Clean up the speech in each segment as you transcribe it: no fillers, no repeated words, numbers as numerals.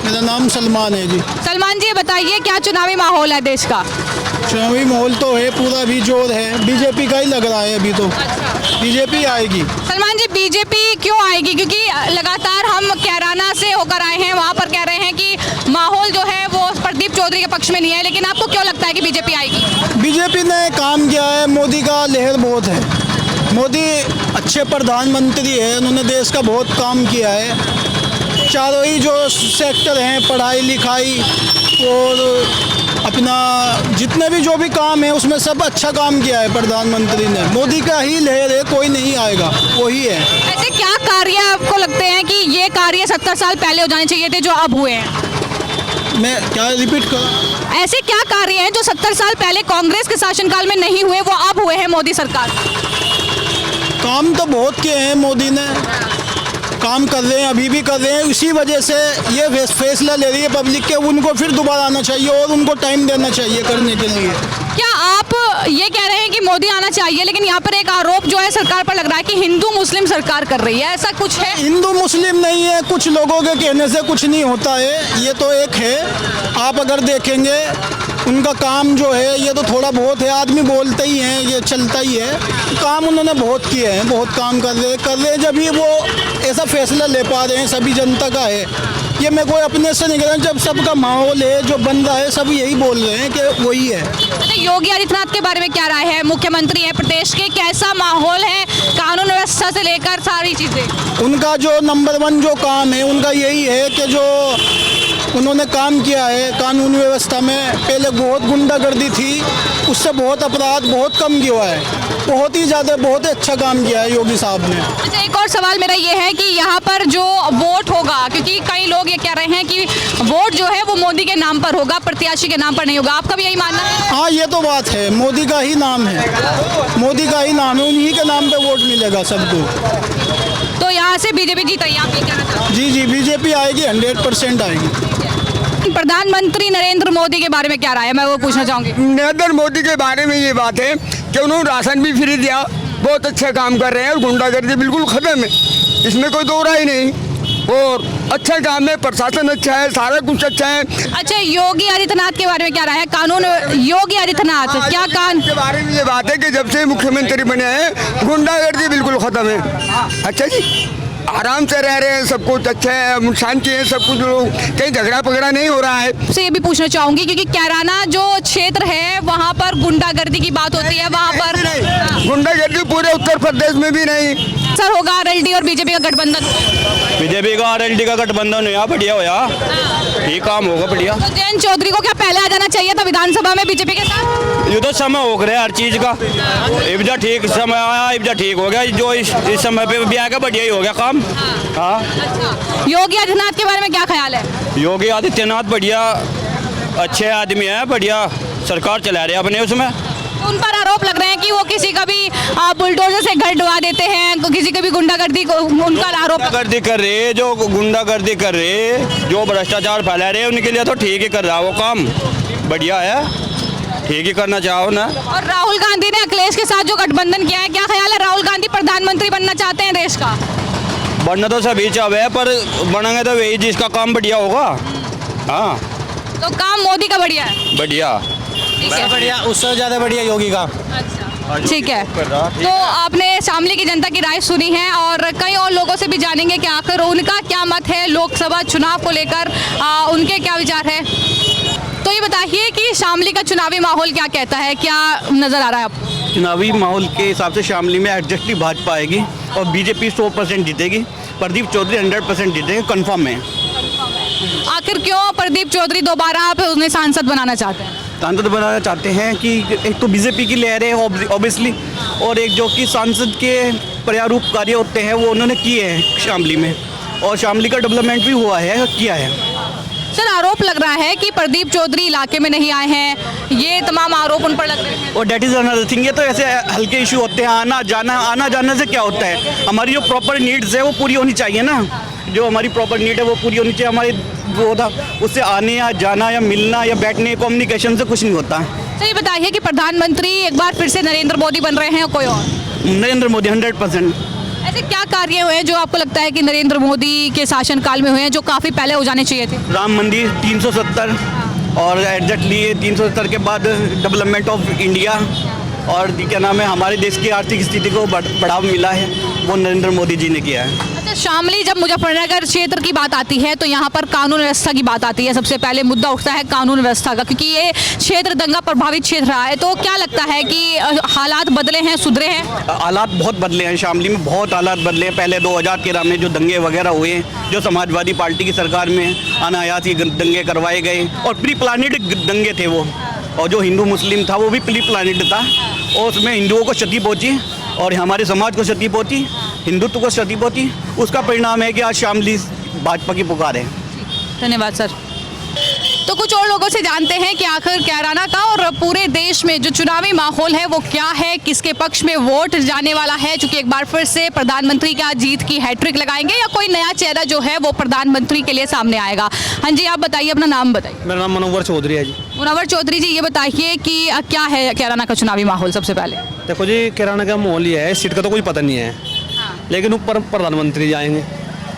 मेरा नाम सलमान है जी। सलमान जी, बताइए क्या चुनावी माहौल है देश का? चुनावी माहौल तो है, पूरा भी जोर है, बीजेपी का ही लग रहा है अभी तो। बीजेपी आएगी। सलमान जी, बीजेपी क्यों आएगी? क्योंकि लगातार हम कैराना से होकर आए हैं, वहाँ पर कह रहे हैं कि माहौल जो है वो प्रदीप चौधरी के पक्ष में नहीं है, लेकिन आपको क्यों लगता है कि बीजेपी आएगी? बीजेपी ने काम किया है, मोदी का लहर बहुत है। मोदी अच्छे प्रधानमंत्री है, उन्होंने देश का बहुत काम किया है। चारों ही जो सेक्टर हैं, पढ़ाई लिखाई और अपना जितने भी जो भी काम है उसमें सब अच्छा काम किया है प्रधानमंत्री ने। मोदी का ही लहर है, कोई नहीं आएगा, वही है। ऐसे क्या कार्य आपको लगते हैं कि ये कार्य 70 साल पहले हो जाने चाहिए थे जो अब हुए हैं? मैं क्या रिपीट करूँ? ऐसे क्या कार्य हैं जो 70 साल पहले कांग्रेस के शासनकाल में नहीं हुए, वो अब हुए हैं मोदी सरकार? काम तो बहुत किए हैं मोदी ने, काम कर रहे हैं, अभी भी कर रहे हैं। इसी वजह से ये फैसला ले रही है पब्लिक के, उनको फिर दोबारा आना चाहिए और उनको टाइम देना चाहिए करने के लिए। क्या आप ये कह रहे हैं कि मोदी आना चाहिए, लेकिन यहाँ पर एक आरोप जो है सरकार पर लग रहा है कि हिंदू मुस्लिम सरकार कर रही है, ऐसा कुछ है? हिंदू मुस्लिम नहीं है, कुछ लोगों के कहने से कुछ नहीं होता है, ये तो एक है। आप अगर देखेंगे उनका काम जो है ये तो थोड़ा बहुत है, आदमी बोलते ही हैं, ये चलता ही है। काम उन्होंने बहुत किए हैं, बहुत काम कर रहे हैं। जब ही वो ऐसा फैसला ले पा रहे हैं, सभी जनता का है ये, मैं कोई अपने से नहीं कह रहा। जब सबका माहौल है, जो बन रहा है, सब यही बोल रहे हैं कि वही है। अच्छा, योगी आदित्यनाथ के बारे में क्या राय है? मुख्यमंत्री है प्रदेश के, कैसा माहौल है कानून व्यवस्था से लेकर सारी चीज़ें? उनका जो नंबर 1 जो काम है उनका यही है कि जो उन्होंने काम किया है कानून व्यवस्था में, पहले बहुत गुंडागर्दी थी, उससे बहुत अपराध बहुत कम किया है। बहुत ही ज़्यादा, बहुत ही अच्छा काम किया है योगी साहब ने। अच्छा, एक और सवाल मेरा ये है कि यहाँ पर जो वोट होगा, क्योंकि कई लोग ये कह रहे हैं कि वोट जो है वो मोदी के नाम पर होगा, प्रत्याशी के नाम पर नहीं होगा, आपका भी यही मानना है? हाँ, ये तो बात है, मोदी का ही नाम है, मोदी का ही नाम है, उन्हीं के नाम पे वोट मिलेगा सबको। तो यहाँ से बीजेपी जीत रही है, आप ये कहना चाहते हैं? जी जी, बीजेपी आएगी, 100% आएगी। प्रधानमंत्री नरेंद्र मोदी के बारे में क्या राय है, मैं वो पूछना चाहूँगी। नरेंद्र मोदी के बारे में ये बात है कि उन्होंने राशन भी फ्री दिया, बहुत अच्छा काम कर रहे हैं और गुंडागर्दी बिल्कुल खत्म है, इसमें कोई दो राय नहीं। और अच्छा काम है, प्रशासन अच्छा है, सारा कुछ अच्छा है। अच्छा, योगी आदित्यनाथ के बारे में क्या राय है? कानून योगी आदित्यनाथ क्या कान के बारे में ये बात है कि जब से मुख्यमंत्री बने हैं गुंडागर्दी बिल्कुल खत्म है। अच्छा जी, आराम से रह रहे हैं, सब कुछ अच्छा है, शांति है, सब कुछ, कहीं झगड़ा पगड़ा नहीं हो रहा है। से ये भी पूछना चाहूंगी क्योंकि कैराना जो क्षेत्र है वहाँ पर गुंडागर्दी की बात होती है, वहाँ पर गुंडागर्दी पूरे उत्तर प्रदेश में भी नहीं। सर, होगा आरएलडी और बीजेपी का गठबंधन? बीजेपी का आरएलडी का गठबंधन हुआ, बढ़िया होया, ये काम होगा बढ़िया। तो जयंत चौधरी को क्या पहले आ जाना चाहिए था विधानसभा में बीजेपी के साथ? ये तो समय हो गया हर चीज का, इब्जा ठीक समय आया, इब्जा ठीक हो गया, जो इस समय पे भी आएगा बढ़िया ही हो गया काम। हाँ। अच्छा, योगी आदित्यनाथ के बारे में क्या ख्याल है? योगी आदित्यनाथ बढ़िया अच्छे आदमी है, बढ़िया सरकार चला रहे अपने उसमें। उन पर आरोप लग रहे हैं कि वो किसी का भी बुलडोजर से घर ढवा देते हैं, किसी का भी गुंडागर्दी को उनका आरोप। गुंडागर्दी कर रहे, जो गुंडागर्दी कर रहे, जो भ्रष्टाचार फैला रहे, उनके लिए तो ठीक ही कर रहा वो काम, बढ़िया है, ठीक ही करना चाहो ना। और राहुल गांधी ने अखिलेश के साथ जो गठबंधन किया है, क्या ख्याल है? राहुल गांधी प्रधानमंत्री बनना चाहते हैं देश का? बनना तो सभी चाहे, पर बनेंगे तो वही जिसका काम बढ़िया होगा। हाँ, तो काम मोदी का बढ़िया है? बढ़िया, ठीक है, बढ़िया, उससे ज़्यादा बढ़िया योगी का। अच्छा, ठीक है। तो आपने शामली की जनता की राय सुनी है और कई और लोगों से भी जानेंगे कि आखिर उनका क्या मत है लोकसभा चुनाव को लेकर, उनके क्या विचार है। तो ये बताइए कि शामली का चुनावी माहौल क्या कहता है, क्या नजर आ रहा है आपको? चुनावी माहौल के हिसाब से शामली में एग्जैक्टली भाजपा आएगी और बीजेपी 100% जीतेगी, प्रदीप चौधरी 100% जीतेंगे, कंफर्म है। आखिर क्यों प्रदीप चौधरी दोबारा आप उन्हें सांसद बनाना चाहते हैं? सांसद बनाना चाहते हैं कि एक तो बीजेपी की लहर है ऑब्वियसली, और एक जो कि सांसद के पर्यारूप कार्य होते हैं वो उन्होंने किए हैं शामली में, और शामली का डेवलपमेंट भी हुआ है, किया है। सर, आरोप लग रहा है कि प्रदीप चौधरी इलाके में नहीं आए हैं, ये तमाम आरोप उन पर लग रहे हैं। और डेट इज़ अनदर थिंग, ये तो ऐसे हल्के इशू होते हैं, आना जाने से क्या होता है, हमारी जो प्रॉपर नीड्स है वो पूरी होनी चाहिए ना, जो हमारी प्रॉपर नीड है वो पूरी होनी चाहिए। हमारी वो था, उससे आने या जाना या मिलना या बैठने, कम्युनिकेशन से कुछ नहीं होता। तो ये बताइए कि प्रधानमंत्री एक बार फिर से नरेंद्र मोदी बन रहे हैं या कोई और? नरेंद्र मोदी 100%। ऐसे क्या कार्य हुए हैं जो आपको लगता है कि नरेंद्र मोदी के शासनकाल में हुए हैं जो काफ़ी पहले हो जाने चाहिए थे? राम मंदिर 370 और एग्जैक्टली 370 के बाद डेवलपमेंट ऑफ इंडिया और क्या नाम है हमारे देश की आर्थिक स्थिति को बढ़ावा मिला है वो नरेंद्र मोदी जी ने किया है। अच्छा, शामली जब मुजफ्फरनगर क्षेत्र की बात आती है तो यहाँ पर कानून व्यवस्था की बात आती है। सबसे पहले मुद्दा उठता है कानून व्यवस्था का, क्योंकि ये क्षेत्र दंगा प्रभावित क्षेत्र रहा है। तो क्या लगता है कि हालात बदले हैं, सुधरे हैं? हालात बहुत बदले हैं, शामली में बहुत हालात बदले हैं। पहले 2013 में जो दंगे वगैरह हुए, जो समाजवादी पार्टी की सरकार में अनायास ही दंगे करवाए गए और प्री प्लानिड दंगे थे वो, और जो हिंदू मुस्लिम था वो भी प्री प्लानिड था और उसमें हिंदुओं को क्षति पहुँची और हमारे समाज को क्षति पहुँची, हिंदुत्व को क्षति पहुँची। उसका परिणाम है कि आज शामली भाजपा की पुकार है। धन्यवाद सर। तो कुछ और लोगों से जानते हैं कि आखिर कैराना का और पूरे देश में जो चुनावी माहौल है वो क्या है, किसके पक्ष में वोट जाने वाला है, चूंकि एक बार फिर से प्रधानमंत्री का जीत की हैट्रिक लगाएंगे या कोई नया चेहरा जो है वो प्रधानमंत्री के लिए सामने आएगा। हाँ जी, आप बताइए, अपना नाम बताइए। मेरा नाम मनोवर चौधरी है जी। मुनव्वर चौधरी जी, ये बताइए कि क्या है कैराना का चुनावी माहौल? सबसे पहले देखो जी, कैराना का माहौल ये है, सीट का तो कोई पता नहीं है, लेकिन ऊपर प्रधानमंत्री जाएंगे।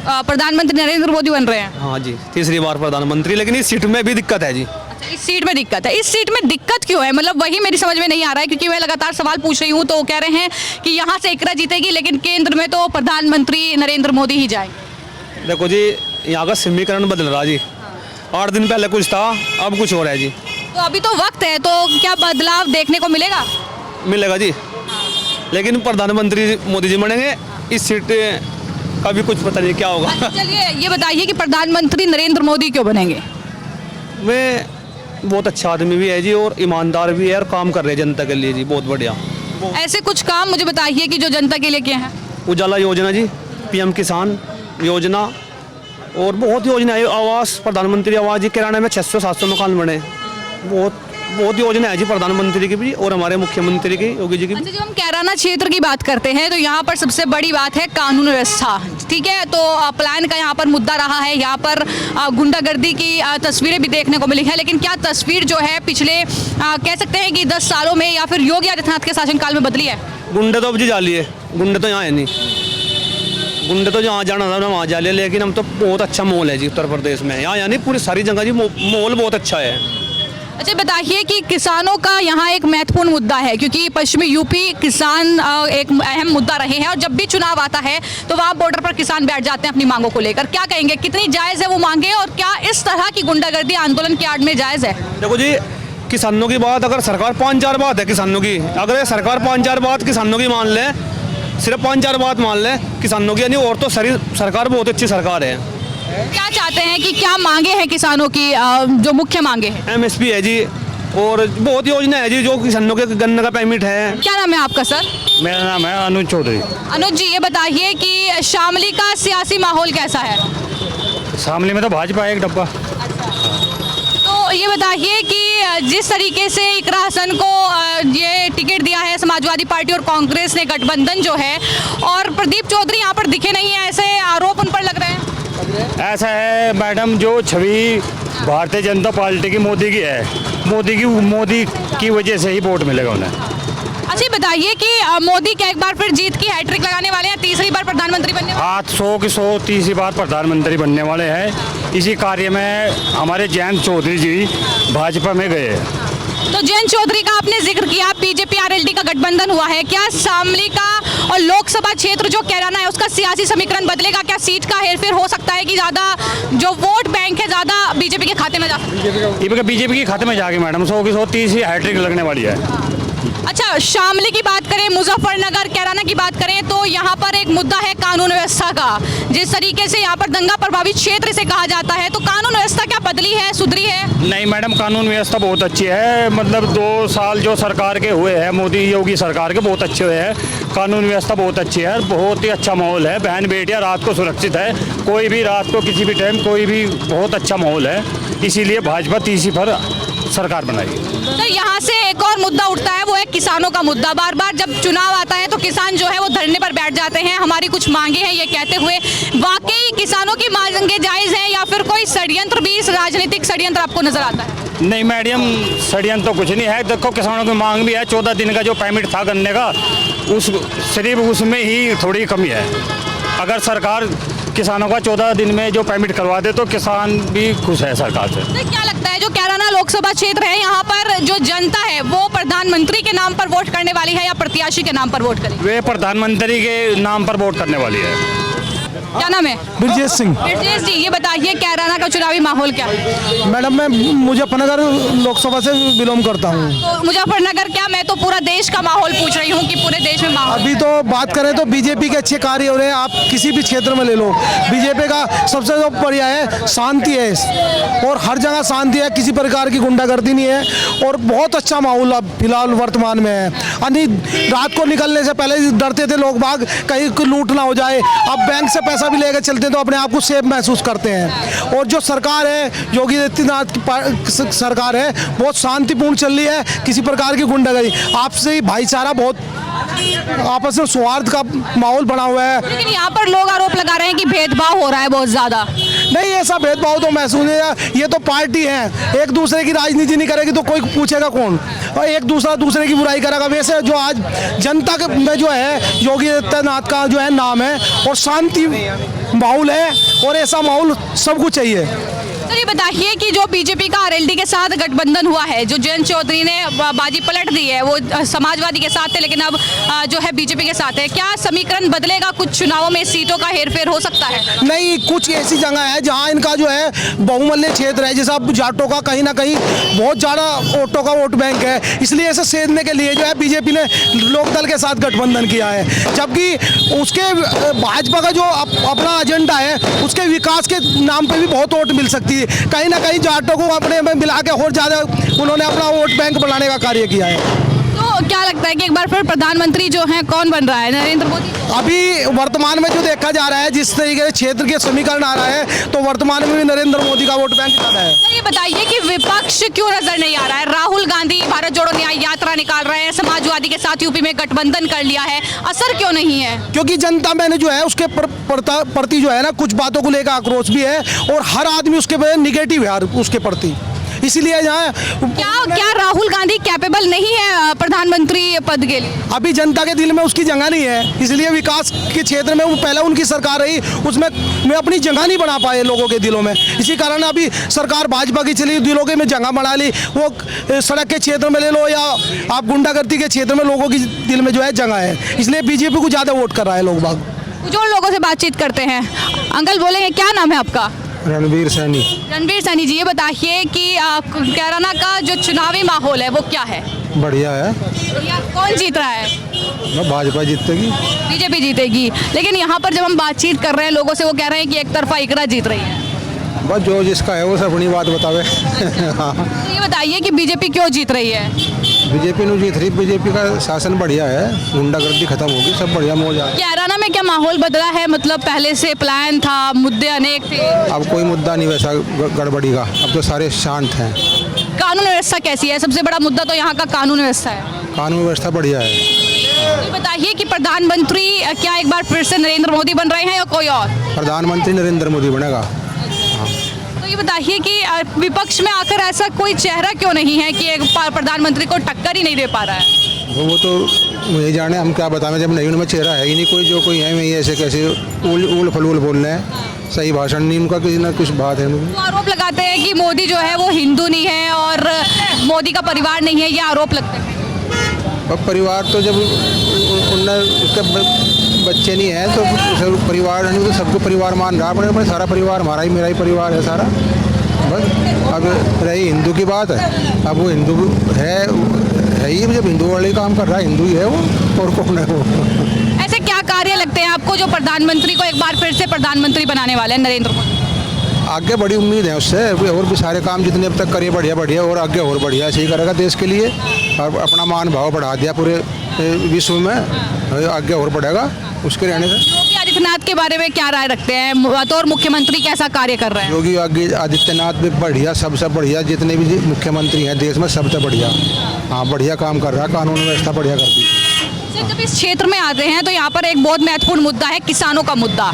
प्रधानमंत्री नरेंद्र मोदी बन रहे हैं। हाँ जी, तीसरी बार प्रधानमंत्री, लेकिन इस सीट में भी दिक्कत है जी। इस सीट में दिक्कत है। इस सीट में दिक्कत क्यों है? मतलब वही मेरी समझ में नहीं आ रहा है, क्योंकि मैं लगातार सवाल पूछ रही हूँ तो वो कह रहे हैं कि यहाँ से इकरा जीतेगी लेकिन केंद्र में तो प्रधानमंत्री नरेंद्र मोदी ही जाएंगे। देखो जी, यहाँ का समीकरण बदल रहा जी। 8 दिन पहले कुछ था, अब कुछ हो रहा है जी। तो अभी तो वक्त है, तो क्या बदलाव देखने को मिलेगा? मिलेगा जी, लेकिन प्रधानमंत्री मोदी जी बनेंगे। इस सीट का भी कुछ पता नहीं क्या होगा। चलिए ये बताइए कि प्रधानमंत्री नरेंद्र मोदी क्यों बनेंगे? वे बहुत अच्छा आदमी भी है जी और ईमानदार भी है और काम कर रहे हैं जनता के लिए जी, बहुत बढ़िया। ऐसे कुछ काम मुझे बताइए कि जो जनता के लिए किए हैं। उजाला योजना जी, PM किसान योजना और बहुत योजना है। आवास, प्रधानमंत्री आवास जी, किराने में 600-700 मकान बने। बहुत योजना है जी प्रधानमंत्री की भी और हमारे मुख्यमंत्री की, योगी जी की भी। अच्छा, जब हम कैराना क्षेत्र की बात करते हैं तो यहाँ पर सबसे बड़ी बात है कानून व्यवस्था, ठीक है। तो प्लान का यहाँ पर मुद्दा रहा है, यहाँ पर गुंडागर्दी की तस्वीरें भी देखने को मिली है। लेकिन क्या तस्वीर जो है पिछले कह सकते हैं कि 10 सालों में या फिर योगी आदित्यनाथ के शासनकाल में बदली है? गुंडे तो अब जी जाली है, गुंडे तो यहाँ है नहीं। गुंडे तो जहाँ जाना था ना वहाँ जा लिया, लेकिन हम तो बहुत अच्छा माहौल है जी उत्तर प्रदेश में। यहाँ यानी पूरी सारी जगह जी माहौल बहुत अच्छा है। अच्छा, बताइए कि किसानों का यहाँ एक महत्वपूर्ण मुद्दा है, क्योंकि पश्चिमी यूपी किसान एक अहम मुद्दा रहे हैं और जब भी चुनाव आता है तो वहाँ बॉर्डर पर किसान बैठ जाते हैं अपनी मांगों को लेकर। क्या कहेंगे, कितनी जायज़ है वो मांगे और क्या इस तरह की गुंडागर्दी आंदोलन की आड़ में जायज़ है? देखो जी, किसानों की बात अगर सरकार 5-4 बात है किसानों की, अगर ये सरकार 5-4 बात किसानों की मान ले, सिर्फ 5-4 बात मान ले किसानों की, यानी और तो सरकार बहुत अच्छी सरकार है। क्या चाहते हैं कि क्या मांगे हैं किसानों की, जो मुख्य मांगे हैं? MSP है जी और बहुत योजना है जी, जो किसानों के गन्ने का परमिट है। क्या नाम है आपका सर? मेरा नाम है अनुज चौधरी। अनुज जी, ये बताइए कि शामली का सियासी माहौल कैसा है? शामली में तो भाजपा है एक डब्बा। तो ये बताइए कि जिस तरीके से इकरा हसन को ये टिकट दिया है समाजवादी पार्टी और कांग्रेस ने गठबंधन जो है, और प्रदीप चौधरी यहाँ पर दिखे नहीं है, ऐसे आरोप उन पर लग रहे हैं। ऐसा है मैडम, जो छवि भारतीय जनता पार्टी की मोदी की है, मोदी की वजह से ही वोट मिलेगा उन्हें। अच्छा, बताइए कि मोदी क्या एक बार फिर जीत की हैट्रिक लगाने वाले हैं, तीसरी बार प्रधानमंत्री बनने वाले? 100 की 100 तीसरी बार प्रधानमंत्री बनने वाले हैं। इसी कार्य में हमारे जयंत चौधरी जी भाजपा में गए हैं। तो जयंत चौधरी का आपने जिक्र किया, बीजेपी RLD का गठबंधन हुआ है, क्या शामली का और लोकसभा क्षेत्र जो कैराना है उसका सियासी समीकरण बदलेगा? क्या सीट का हेरफेर हो सकता है कि ज़्यादा जो वोट बैंक है ज़्यादा बीजेपी के खाते में जा सकता है? बीजेपी के खाते में जाके मैडम 100 की 100 तीसरी हैट्रिक लगने वाली है। अच्छा, शामली की बात करें, मुजफ्फरनगर, कैराना की बात करें तो यहाँ पर एक मुद्दा है कानून व्यवस्था का। जिस तरीके से यहाँ पर दंगा प्रभावित क्षेत्र से कहा जाता है, तो कानून व्यवस्था क्या बदली है, सुधरी है? नहीं मैडम, कानून व्यवस्था बहुत अच्छी है। मतलब 2 साल जो सरकार के हुए हैं, मोदी योगी सरकार के, बहुत अच्छे हुए हैं। कानून व्यवस्था बहुत अच्छी है, बहुत ही अच्छा माहौल है। बहन बेटियाँ रात को सुरक्षित है, कोई भी रात को किसी भी टाइम कोई भी, बहुत अच्छा माहौल है। इसीलिए भाजपा तीसरी पर सरकार बनाई। सर यहाँ से एक और मुद्दा उठता है, वो है किसानों का मुद्दा। बार बार जब चुनाव आता है तो किसान जो है वो धरने पर बैठ जाते हैं, हमारी कुछ मांगे हैं ये कहते हुए। वाकई किसानों की मांगे जायज़ हैं या फिर कोई षड्यंत्र भी, इस राजनीतिक षड्यंत्र आपको नजर आता है? नहीं मैडम, षड्यंत्र तो कुछ नहीं है। देखो किसानों की मांग भी है, 14 दिन का जो पेमेंट था गन्ने का, उस सिर्फ उसमें ही थोड़ी कमी है। अगर सरकार किसानों का 14 दिन में जो पेमेंट करवा दे तो किसान भी खुश है सरकार से। तो क्या लगता है जो कैराना लोकसभा क्षेत्र है, यहाँ पर जो जनता है वो प्रधानमंत्री के नाम पर वोट करने वाली है या प्रत्याशी के नाम पर वोट करेगी? वे प्रधानमंत्री के नाम पर वोट करने वाली है। क्या नाम है? ब्रजेश सिंह। ब्रजेश जी, ये बताइए कैराना का चुनावी माहौल क्या है? मैडम मैं मुजफ्फरनगर लोकसभा से बिलोंग करता हूँ। तो मुजफ्फरनगर क्या, मैं तो पूरा देश का माहौल पूछ रही हूँ कि पूरे देश में माहौल। अभी तो बात करें तो बीजेपी के अच्छे कार्य हो रहे हैं, आप किसी भी क्षेत्र में ले लो। बीजेपी का सबसे जो बढ़िया है शांति है, और हर जगह शांति है, किसी प्रकार की गुंडागर्दी नहीं है, और बहुत अच्छा माहौल अब फिलहाल वर्तमान में है। यानी रात को निकलने से पहले डरते थे लोग बाग कहीं लूट ना हो जाए, अब बैंक से पैसा भी लेकर चलते हैं तो अपने आप को सेफ महसूस करते हैं। और जो सरकार है, योगी आदित्यनाथ की सरकार है, बहुत शांतिपूर्ण चल रही है, किसी प्रकार की गुंडागर्दी, आपसी भाईचारा, बहुत आपस में सौहार्द का माहौल बना हुआ है। लेकिन यहाँ पर लोग आरोप लगा रहे हैं कि भेदभाव हो रहा है बहुत ज्यादा। नहीं, ऐसा भेदभाव तो महसूस नहीं है, ये तो पार्टी है, एक दूसरे की राजनीति नहीं करेगी तो कोई पूछेगा कौन, और एक दूसरा दूसरे की बुराई करेगा। वैसे जो आज जनता के में जो है योगी आदित्यनाथ का जो है नाम है, और शांति माहौल है, और ऐसा माहौल सबको चाहिए। तो ये बताइए कि जो बीजेपी का आरएलडी के साथ गठबंधन हुआ है, जो जयंत चौधरी ने बाजी पलट दी है, वो समाजवादी के साथ थे लेकिन अब जो है बीजेपी के साथ है, क्या समीकरण बदलेगा? कुछ चुनावों में सीटों का हेरफेर हो सकता है? नहीं, कुछ ऐसी जगह है जहां इनका जो है बहुमूल्य क्षेत्र है, जैसा जाटों का कहीं ना कहीं बहुत ज़्यादा वोटों का वोट बैंक है, इसलिए ऐसे सेधने के लिए जो है बीजेपी ने लोकदल के साथ गठबंधन किया है। जबकि उसके भाजपा का जो अपना एजेंडा है, उसके विकास के नाम पे भी बहुत वोट मिल सकती है। कहीं ना कहीं जाटों को अपने में मिला के और ज़्यादा उन्होंने अपना वोट बैंक बनाने का कार्य किया है। तो क्या लगता है कि एक बार फिर प्रधानमंत्री जो है कौन बन रहा है? नरेंद्र मोदी? अभी वर्तमान में जो देखा जा रहा है, जिस तरीके से क्षेत्र के समीकरण आ रहा है, तो वर्तमान में भी नरेंद्र मोदी का वोट बैंक ज़्यादा है। तो ये बताइए कि विपक्ष क्यों नजर नहीं आ रहा है? राहुल गांधी भारत जोड़ो न्याय यात्रा निकाल रहे हैं, समाजवादी के साथ यूपी में गठबंधन कर लिया है, असर क्यों नहीं है? क्योंकि जनता में जो है उसके प्रति जो है ना कुछ बातों को लेकर आक्रोश भी है, और हर आदमी उसके निगेटिव है उसके प्रति, इसीलिए यहाँ क्या राहुल गांधी कैपेबल नहीं है प्रधानमंत्री पद के लिए? अभी जनता के दिल में उसकी जगह नहीं है, इसलिए विकास के क्षेत्र में वो पहले उनकी सरकार रही, उसमें में अपनी जगह नहीं बना पाए लोगों के दिलों में। इसी कारण अभी सरकार भाजपा की चली, दिलों के में जगह बना ली। वो सड़क के क्षेत्र में ले लो या आप गुंडागर्दी के क्षेत्र में लोगों की दिल में जो है जगह है, इसलिए बीजेपी को ज़्यादा वोट कर रहा है लोग बाग। जो लोगों से बातचीत करते हैं, अंकल बोलेंगे क्या नाम है आपका? रणवीर सैनी। रणवीर सैनी जी, ये बताइए कि कैराना का जो चुनावी माहौल है वो क्या है? बढ़िया है, कौन जीत रहा है? भाजपा जीतेगी। बीजेपी जीतेगी, लेकिन यहाँ पर जब हम बातचीत कर रहे हैं लोगों से, वो कह रहे हैं कि एक तरफा इकरा जीत रही है। बस जो जिसका है वो सब अपनी बात बतावे। हाँ। तो ये बताइए कि बीजेपी क्यों जीत रही है? बीजेपी नहीं जीत रही, बीजेपी का शासन बढ़िया है, गुंडागर्दी खत्म होगी, सब बढ़िया मौज आ। कैराना में क्या माहौल बदला है? मतलब पहले से प्लान था, मुद्दे अनेक थे, अब कोई मुद्दा नहीं वैसा गड़बड़ी का, अब तो सारे शांत हैं। कानून व्यवस्था कैसी है? सबसे बड़ा मुद्दा तो यहाँ का कानून व्यवस्था है। कानून व्यवस्था बढ़िया है। ये बताइए कि प्रधानमंत्री क्या एक बार फिर से नरेंद्र मोदी बन रहे हैं या कोई और? प्रधानमंत्री नरेंद्र मोदी बनेगा। तो ये बताइए कि विपक्ष में आकर ऐसा कोई चेहरा क्यों नहीं है कि एक प्रधानमंत्री को टक्कर ही नहीं दे पा रहा है? वो तो मुझे जाने, हम क्या बताएं, जब नहीं उनमें चेहरा है ही नहीं कोई, जो कोई है मैं ऐसे कैसे उल फलूल बोल रहे हैं, सही भाषण नहीं उनका, किसी ना कुछ बात है उनकी। तो आरोप लगाते हैं कि मोदी जो है वो हिंदू नहीं है और मोदी का परिवार नहीं है, ये आरोप लगते हैं। अब परिवार तो जब उनने उसके बच्चे नहीं है तो सब परिवार नहीं, तो सबको परिवार मान रहा है, सारा परिवार हमारा ही, मेरा ही परिवार है सारा। बस अब रही हिंदू की बात है, अब वो हिंदू है ही, जब हिंदू वाले काम कर रहा है हिंदू ही है वो, और कौन है वो। ऐसे क्या कार्य लगते हैं आपको जो प्रधानमंत्री को एक बार फिर से प्रधानमंत्री बनाने वाले हैं नरेंद्र मोदी? आगे बड़ी उम्मीद है उससे, और भी सारे काम जितने अब तक करे बढ़िया बढ़िया, और आगे और बढ़िया ऐसे ही करेगा देश के लिए, और अपना मान भाव बढ़ा दिया पूरे विश्व में, आगे और बढ़ेगा उसके रहने से। योगी आदित्यनाथ के बारे में क्या राय रखते हैं, बतौर मुख्यमंत्री कैसा कार्य कर रहे हैं? योगी आदित्यनाथ भी बढ़िया, सबसे बढ़िया, जितने भी मुख्यमंत्री हैं देश में सबसे बढ़िया, हाँ बढ़िया काम कर रहा है, कानून व्यवस्था बढ़िया कर दी। जब इस क्षेत्र में आते हैं तो यहाँ पर एक बहुत महत्वपूर्ण मुद्दा है किसानों का मुद्दा,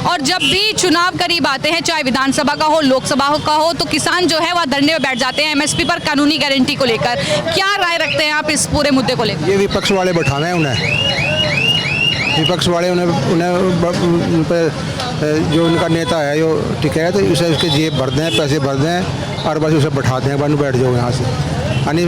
और जब भी चुनाव करीब आते हैं, चाहे विधानसभा का हो, लोकसभा का हो, तो किसान जो है वह धरने में बैठ जाते हैं एमएसपी पर कानूनी गारंटी को लेकर। क्या राय रखते हैं आप इस पूरे मुद्दे को लेकर? ये विपक्ष वाले बैठावे हैं उन्हें, विपक्ष वाले उन पे जो उनका नेता है जो ठीक है, तो उसे उसके जेब भर दें, पैसे भर दें, और बस उसे बैठा दें, बन बैठ जाओ यहाँ से, यानी